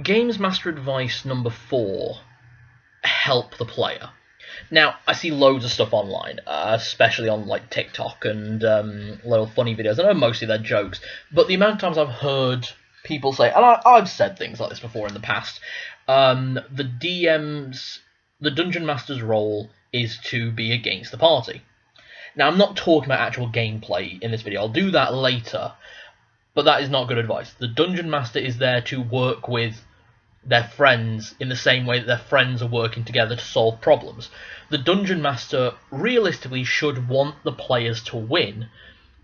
Games Master Advice number 4, help the player. Now, I see loads of stuff online, especially on like TikTok and little funny videos. I know mostly they're jokes, but the amount of times I've heard people say, and I've said things like this before in the past, the Dungeon Master's role is to be against the party. Now, I'm not talking about actual gameplay in this video. I'll do that later, but that is not good advice. The Dungeon Master is there to work with their friends in the same way that their friends are working together to solve problems. The Dungeon Master realistically should want the players to win,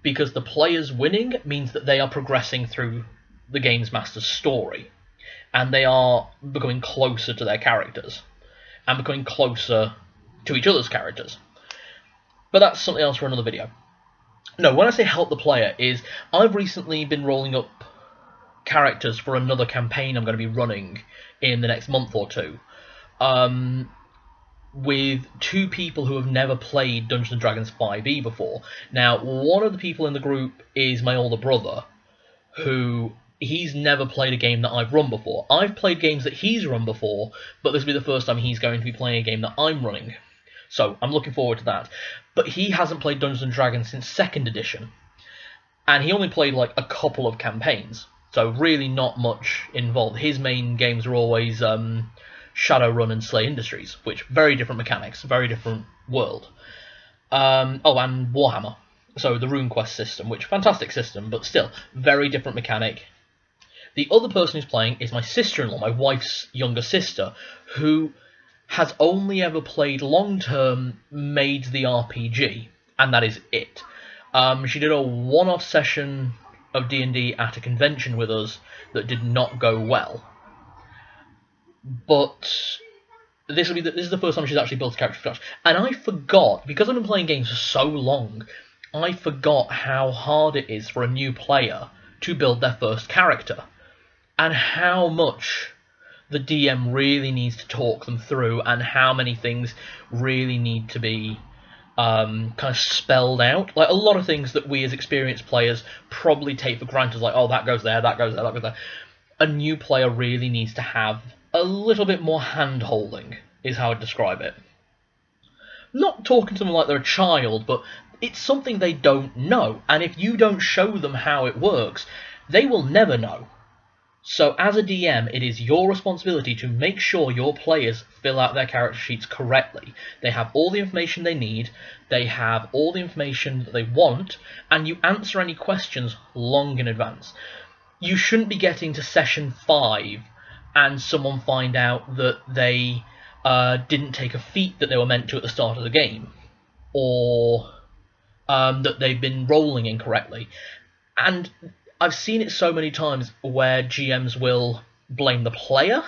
because the players winning means that they are progressing through the Games Master's story, and they are becoming closer to their characters, and becoming closer to each other's characters. But that's something else for another video. No, when I say help the player, is I've recently been rolling up characters for another campaign I'm going to be running in the next month or two, with 2 people who have never played Dungeons & Dragons 5e before. Now, one of the people in the group is my older brother, who he's never played a game that I've run before. I've played games that he's run before, but this will be the first time he's going to be playing a game that I'm running. So, I'm looking forward to that. But he hasn't played Dungeons & Dragons since 2nd edition, and he only played like a couple of campaigns. So really not much involved. His main games are always Shadowrun and Slay Industries, which very different mechanics, very different world. And Warhammer. So the RuneQuest system, which fantastic system, but still very different mechanic. The other person who's playing is my sister-in-law, my wife's younger sister, who has only ever played long-term Made the RPG, and that is it. She did a one-off session of D&D at a convention with us that did not go well. But this is the first time she's actually built a character from scratch. And I forgot, because I've been playing games for so long, I forgot how hard it is for a new player to build their first character, and how much the DM really needs to talk them through, and how many things really need to be kind of spelled out. Like, a lot of things that we as experienced players probably take for granted, like, oh, that goes there, that goes there, that goes there. A new player really needs to have a little bit more hand-holding, is how I'd describe it. Not talking to them like they're a child, but it's something they don't know, and if you don't show them how it works, they will never know. So as a DM, it is your responsibility to make sure your players fill out their character sheets correctly. They have all the information they need, they have all the information that they want, and you answer any questions long in advance. You shouldn't be getting to session 5 and someone find out that they didn't take a feat that they were meant to at the start of the game, or that they've been rolling incorrectly. And I've seen it so many times where GMs will blame the player,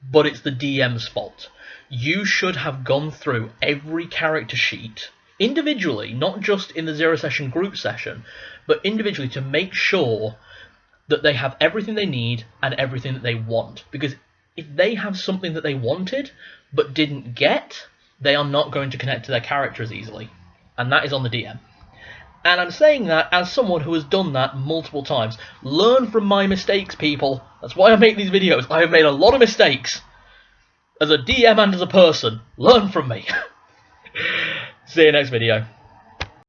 but it's the DM's fault. You should have gone through every character sheet individually, not just in the 0-session group session, but individually, to make sure that they have everything they need and everything that they want. Because if they have something that they wanted but didn't get, they are not going to connect to their character as easily. And that is on the DM. And I'm saying that as someone who has done that multiple times. Learn from my mistakes, people. That's why I make these videos. I have made a lot of mistakes. As a DM and as a person, learn from me. See you next video.